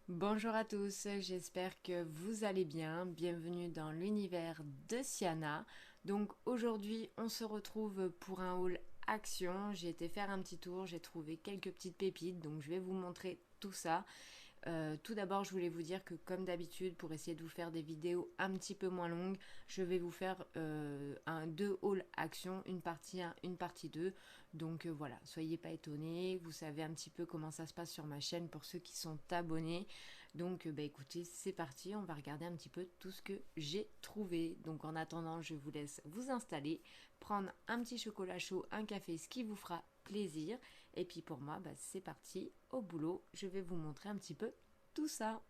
Bonjour à tous, j'espère que vous allez bien. Bienvenue dans l'univers de Siana. Donc aujourd'hui, on se retrouve pour un haul action. J'ai été faire un petit tour, j'ai trouvé quelques petites pépites, donc je vais vous montrer tout ça. Tout d'abord, je voulais vous dire que comme d'habitude, pour essayer de vous faire des vidéos un petit peu moins longues, je vais vous faire deux haul action, une partie 1, une partie 2. Donc voilà, soyez pas étonnés, vous savez un petit peu comment ça se passe sur ma chaîne pour ceux qui sont abonnés. Donc bah écoutez, c'est parti, on va regarder un petit peu tout ce que j'ai trouvé. Donc en attendant, je vous laisse vous installer, prendre un petit chocolat chaud, un café, ce qui vous fera plaisir. Et puis pour moi, bah, c'est parti, au boulot, je vais vous montrer un petit peu tout ça.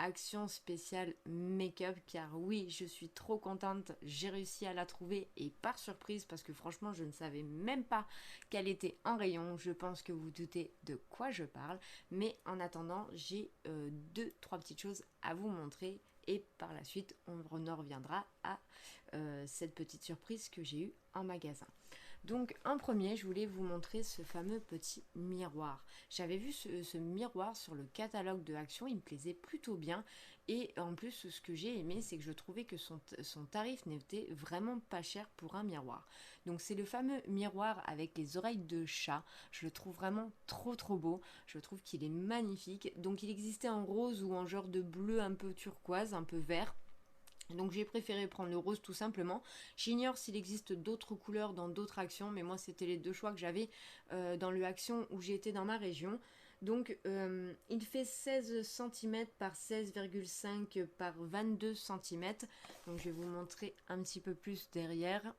Action spéciale make-up, car oui, je suis trop contente, j'ai réussi à la trouver et par surprise parce que franchement je ne savais même pas qu'elle était en rayon. Je pense que vous doutez de quoi je parle, mais en attendant j'ai deux trois petites choses à vous montrer et par la suite on en reviendra à cette petite surprise que j'ai eue en magasin. Donc en premier, je voulais vous montrer ce fameux petit miroir. J'avais vu ce miroir sur le catalogue de Action, il me plaisait plutôt bien. Et en plus, ce que j'ai aimé, c'est que je trouvais que son tarif n'était vraiment pas cher pour un miroir. Donc c'est le fameux miroir avec les oreilles de chat. Je le trouve vraiment trop beau. Je trouve qu'il est magnifique. Donc il existait en rose ou en genre de bleu un peu turquoise, un peu vert. Donc j'ai préféré prendre le rose tout simplement. J'ignore s'il existe d'autres couleurs dans d'autres actions, mais moi c'était les deux choix que j'avais dans le action où j'étais dans ma région. Donc il fait 16 cm par 16,5 par 22 cm. Donc je vais vous montrer un petit peu plus derrière.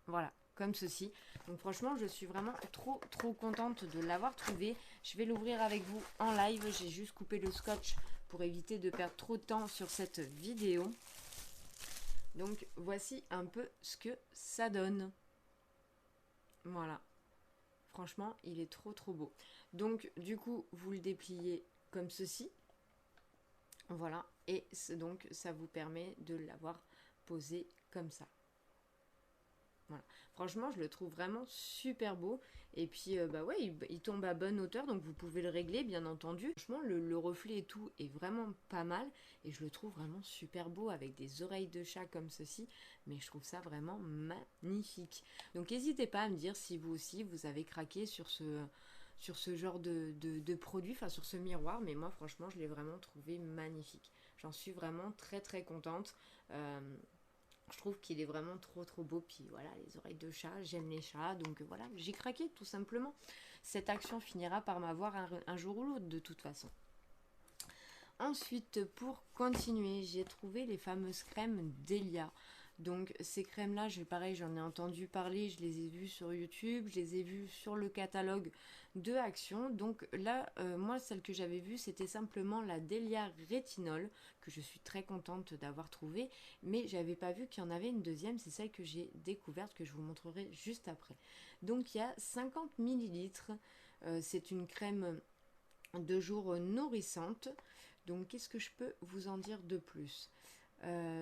Voilà, comme ceci. Donc franchement, je suis vraiment trop contente de l'avoir trouvé. Je vais l'ouvrir avec vous en live. J'ai juste coupé le scotch pour éviter de perdre trop de temps sur cette vidéo. Donc voici un peu ce que ça donne. Voilà. Franchement, il est trop beau. Donc du coup, vous le dépliez comme ceci. Voilà. Et donc ça vous permet de l'avoir posé comme ça. Voilà. Franchement, je le trouve vraiment super beau. Et puis, bah ouais, il tombe à bonne hauteur, donc vous pouvez le régler, bien entendu. Franchement, le reflet et tout est vraiment pas mal. Et je le trouve vraiment super beau avec des oreilles de chat comme ceci. Mais je trouve ça vraiment magnifique. Donc, n'hésitez pas à me dire si vous aussi, vous avez craqué sur ce genre de produit, enfin sur ce miroir. Mais moi, franchement, je l'ai vraiment trouvé magnifique. J'en suis vraiment très contente. Je trouve qu'il est vraiment trop beau. Puis voilà, les oreilles de chat, j'aime les chats. Donc voilà, j'ai craqué tout simplement. Cette action finira par m'avoir un jour ou l'autre de toute façon. Ensuite, pour continuer, j'ai trouvé les fameuses crèmes Delia. Donc ces crèmes-là, pareil, j'en ai entendu parler, je les ai vues sur YouTube, je les ai vues sur le catalogue de Action. Donc là, moi, celle que j'avais vue, c'était simplement la Delia Rétinol, que je suis très contente d'avoir trouvée, mais j'avais pas vu qu'il y en avait une deuxième, c'est celle que j'ai découverte, que je vous montrerai juste après. Donc il y a 50 millilitres, c'est une crème de jour nourrissante. Donc qu'est-ce que je peux vous en dire de plus?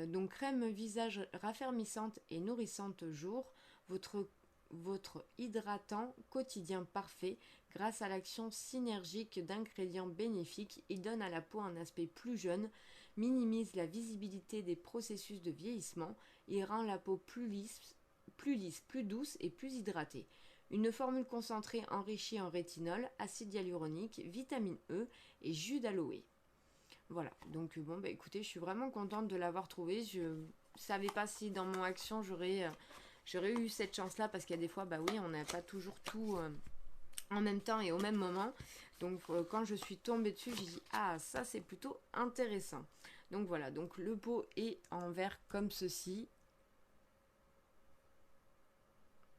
Donc crème visage raffermissante et nourrissante jour, votre hydratant quotidien parfait grâce à l'action synergique d'ingrédients bénéfiques. Il donne à la peau un aspect plus jeune, minimise la visibilité des processus de vieillissement, il rend la peau plus douce et plus hydratée. Une formule concentrée enrichie en rétinol, acide hyaluronique, vitamine E et jus d'aloe. Voilà, donc bon, bah écoutez, je suis vraiment contente de l'avoir trouvé. Je savais pas si dans mon action j'aurais eu cette chance-là parce qu'il y a des fois, bah oui, on n'a pas toujours tout en même temps et au même moment. Donc quand je suis tombée dessus, j'ai dit ah ça c'est plutôt intéressant. Donc voilà, donc le pot est en verre comme ceci.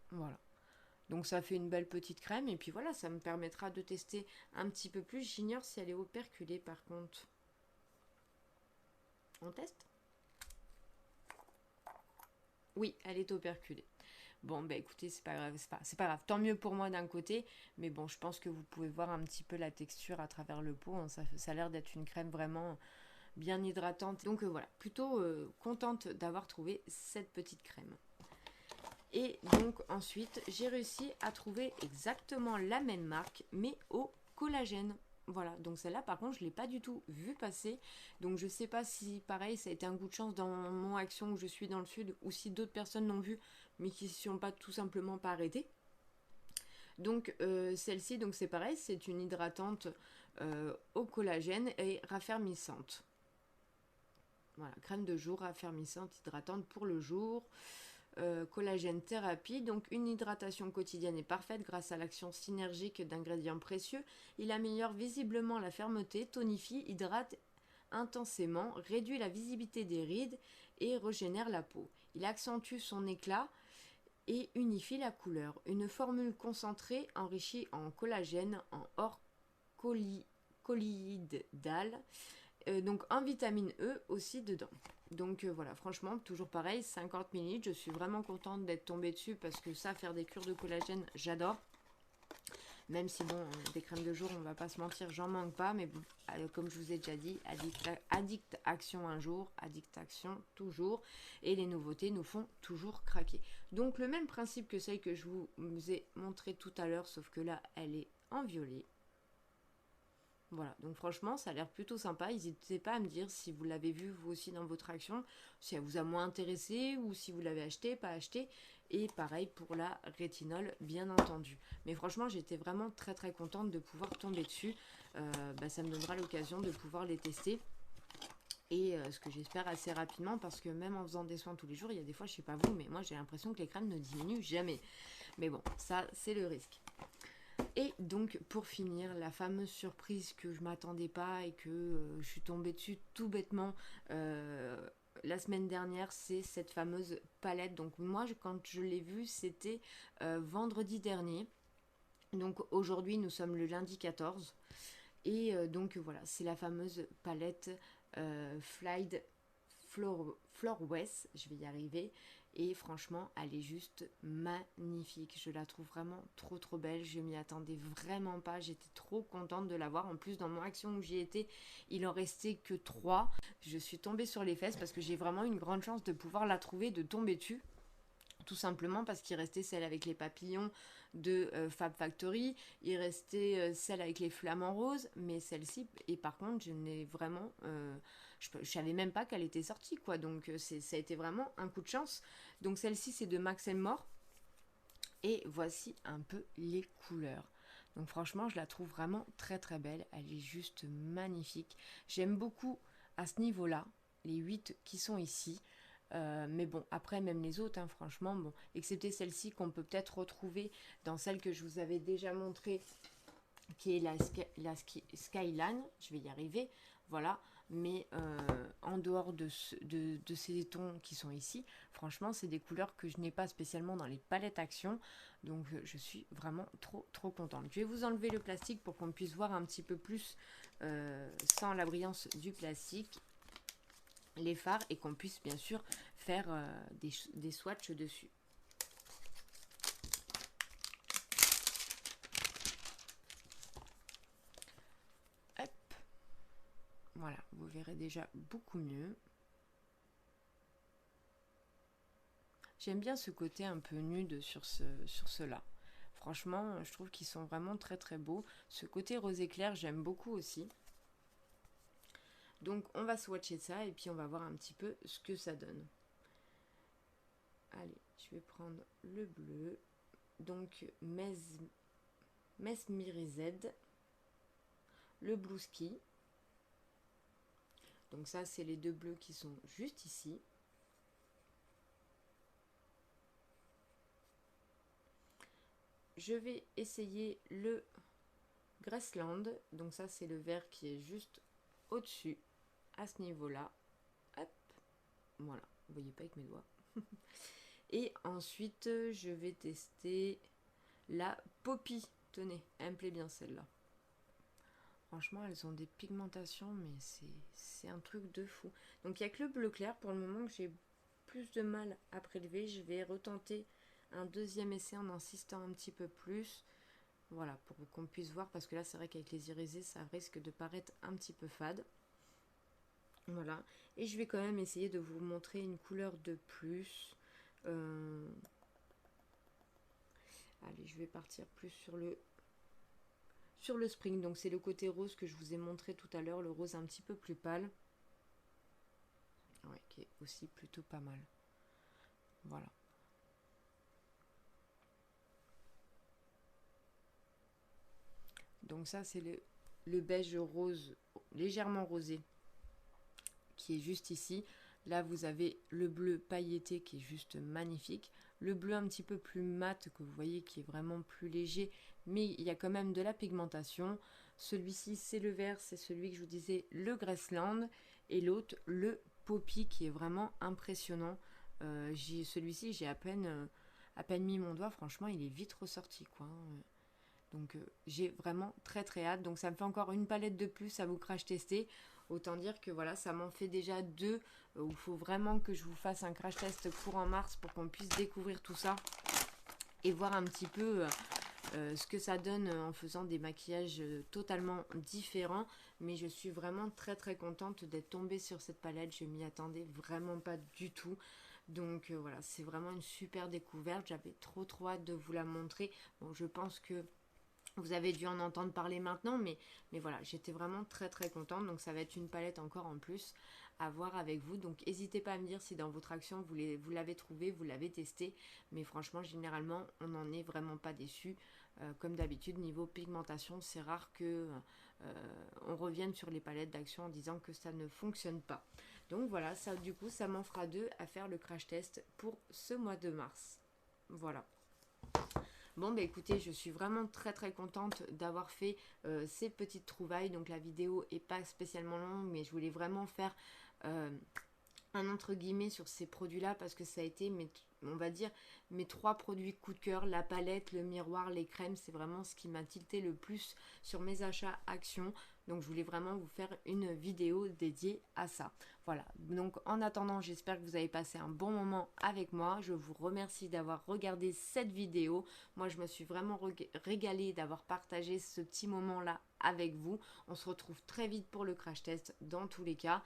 Voilà. Donc ça fait une belle petite crème et puis voilà, ça me permettra de tester un petit peu plus. J'ignore si elle est operculée par contre. On teste. Oui, elle est operculée. Bon, bah écoutez, c'est pas grave, c'est pas grave. Tant mieux pour moi d'un côté, mais bon, je pense que vous pouvez voir un petit peu la texture à travers le pot, hein. Ça a l'air d'être une crème vraiment bien hydratante. Donc voilà, plutôt contente d'avoir trouvé cette petite crème. Et donc ensuite, j'ai réussi à trouver exactement la même marque, mais au collagène. Voilà, donc celle-là par contre je ne l'ai pas du tout vue passer. Donc je ne sais pas si pareil ça a été un coup de chance dans mon action où je suis dans le sud ou si d'autres personnes l'ont vue mais qui ne sont pas tout simplement pas arrêtées. Donc celle-ci, donc c'est pareil, c'est une hydratante au collagène et raffermissante. Voilà, crème de jour raffermissante, hydratante pour le jour. Collagène thérapie, donc une hydratation quotidienne et parfaite grâce à l'action synergique d'ingrédients précieux. Il améliore visiblement la fermeté, tonifie, hydrate intensément, réduit la visibilité des rides et régénère la peau. Il accentue son éclat et unifie la couleur. Une formule concentrée enrichie en collagène, en colloïdal, donc en vitamine E aussi dedans. Donc voilà, franchement, toujours pareil, 50 ml. Je suis vraiment contente d'être tombée dessus parce que ça, faire des cures de collagène, j'adore. Même si bon, des crèmes de jour, on va pas se mentir, j'en manque pas. Mais bon, comme je vous ai déjà dit, addict action un jour, addict action toujours. Et les nouveautés nous font toujours craquer. Donc le même principe que celle que je vous ai montré tout à l'heure, sauf que là, elle est en violet. Voilà, donc franchement, ça a l'air plutôt sympa. N'hésitez pas à me dire si vous l'avez vu vous aussi dans votre action, si elle vous a moins intéressé ou si vous l'avez acheté, pas acheté. Et pareil pour la rétinol, bien entendu. Mais franchement, j'étais vraiment très très contente de pouvoir tomber dessus. Ça me donnera l'occasion de pouvoir les tester. Et ce que j'espère assez rapidement, parce que même en faisant des soins tous les jours, il y a des fois, je sais pas vous, mais moi j'ai l'impression que les crèmes ne diminuent jamais. Mais bon, ça c'est le risque. Et donc pour finir, la fameuse surprise que je m'attendais pas et que je suis tombée dessus tout bêtement la semaine dernière, c'est cette fameuse palette. Donc moi quand je l'ai vue, c'était vendredi dernier. Donc aujourd'hui nous sommes le lundi 14. Et donc voilà, c'est la fameuse palette Flyd Floor West, je vais y arriver. Et franchement, elle est juste magnifique. Je la trouve vraiment trop trop belle. Je m'y attendais vraiment pas. J'étais trop contente de la voir. En plus, dans mon action où j'y étais, il en restait que 3. Je suis tombée sur les fesses parce que j'ai vraiment une grande chance de pouvoir la trouver, de tomber dessus. Tout simplement parce qu'il restait celle avec les papillons de Fab Factory, il restait celle avec les flamants roses, mais celle-ci, et par contre, je n'ai vraiment. Je savais même pas qu'elle était sortie, quoi. Donc, ça a été vraiment un coup de chance. Donc, celle-ci, c'est de Max More. Et voici un peu les couleurs. Donc, franchement, je la trouve vraiment très très belle. Elle est juste magnifique. J'aime beaucoup à ce niveau-là les 8 qui sont ici. Mais bon, après, même les autres, hein, franchement, bon, excepté celle-ci qu'on peut peut-être retrouver dans celle que je vous avais déjà montrée, qui est la Skyline, je vais y arriver, voilà. Mais en dehors de ces tons qui sont ici, franchement, c'est des couleurs que je n'ai pas spécialement dans les palettes Action. Donc, je suis vraiment trop, trop contente. Je vais vous enlever le plastique pour qu'on puisse voir un petit peu plus sans la brillance du plastique les fards et qu'on puisse bien sûr faire des swatchs dessus. Hop. Voilà, vous verrez déjà beaucoup mieux. J'aime bien ce côté un peu nude sur cela. Franchement, je trouve qu'ils sont vraiment très très beaux. Ce côté rose éclair, j'aime beaucoup aussi. Donc on va swatcher ça et puis on va voir un petit peu ce que ça donne. Allez, je vais prendre le bleu. Donc Mesmerized, le Blue Ski. Donc ça, c'est les deux bleus qui sont juste ici. Je vais essayer le Grassland. Donc ça, c'est le vert qui est juste au-dessus, à ce niveau-là. Hop, voilà. Vous voyez pas avec mes doigts. Et ensuite, je vais tester la Poppy. Tenez, elle me plaît bien celle-là. Franchement, elles ont des pigmentations, mais c'est un truc de fou. Donc il n'y a que le bleu clair pour le moment que j'ai plus de mal à prélever. Je vais retenter un deuxième essai en insistant un petit peu plus. Voilà, pour qu'on puisse voir, parce que là c'est vrai qu'avec les irisés ça risque de paraître un petit peu fade. Voilà, et je vais quand même essayer de vous montrer une couleur de plus. Allez, je vais partir plus sur le spring. Donc c'est le côté rose que je vous ai montré tout à l'heure, le rose un petit peu plus pâle. Ouais, qui est aussi plutôt pas mal. Voilà. Donc ça c'est le beige rose légèrement rosé qui est juste ici. Là vous avez le bleu pailleté qui est juste magnifique, le bleu un petit peu plus mat que vous voyez qui est vraiment plus léger, mais il y a quand même de la pigmentation. Celui-ci c'est le vert, c'est celui que je vous disais, le Graceland, et l'autre le Poppy qui est vraiment impressionnant. Celui-ci j'ai à peine mis mon doigt, franchement il est vite ressorti quoi. Donc j'ai vraiment très très hâte. Donc ça me fait encore une palette de plus à vous crash tester. Autant dire que voilà, ça m'en fait déjà deux où il faut vraiment que je vous fasse un crash test courant mars pour qu'on puisse découvrir tout ça et voir un petit peu ce que ça donne en faisant des maquillages totalement différents. Mais je suis vraiment très très contente d'être tombée sur cette palette. Je m'y attendais vraiment pas du tout. Donc voilà, c'est vraiment une super découverte. J'avais trop hâte de vous la montrer. Bon, je pense que vous avez dû en entendre parler maintenant, mais voilà, j'étais vraiment très très contente. Donc ça va être une palette encore en plus à voir avec vous. Donc n'hésitez pas à me dire si dans votre action vous l'avez trouvé, vous l'avez testé. Mais franchement, généralement, on n'en est vraiment pas déçu. Comme d'habitude, niveau pigmentation, c'est rare que on revienne sur les palettes d'action en disant que ça ne fonctionne pas. Donc voilà, ça du coup, ça m'en fera deux à faire le crash test pour ce mois de mars. Voilà. Bon bah écoutez, je suis vraiment très très contente d'avoir fait ces petites trouvailles. Donc la vidéo est pas spécialement longue, mais je voulais vraiment faire un entre guillemets sur ces produits là parce que ça a été on va dire mes 3 produits coup de cœur, la palette, le miroir, les crèmes. C'est vraiment ce qui m'a tilté le plus sur mes achats Action. Donc je voulais vraiment vous faire une vidéo dédiée à ça. Voilà, donc en attendant, j'espère que vous avez passé un bon moment avec moi. Je vous remercie d'avoir regardé cette vidéo. Moi je me suis vraiment régalée d'avoir partagé ce petit moment là avec vous. On se retrouve très vite pour le crash test dans tous les cas.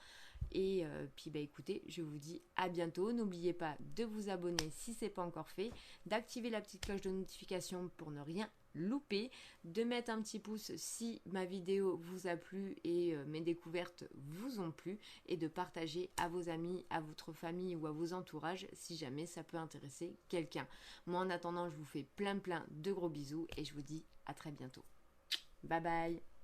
Et puis bah écoutez, je vous dis à bientôt. N'oubliez pas de vous abonner si ce n'est pas encore fait, d'activer la petite cloche de notification pour ne rien louper, de mettre un petit pouce si ma vidéo vous a plu et mes découvertes vous ont plu, et de partager à vos amis, à votre famille ou à vos entourages si jamais ça peut intéresser quelqu'un. Moi en attendant, je vous fais plein de gros bisous et je vous dis à très bientôt. Bye bye.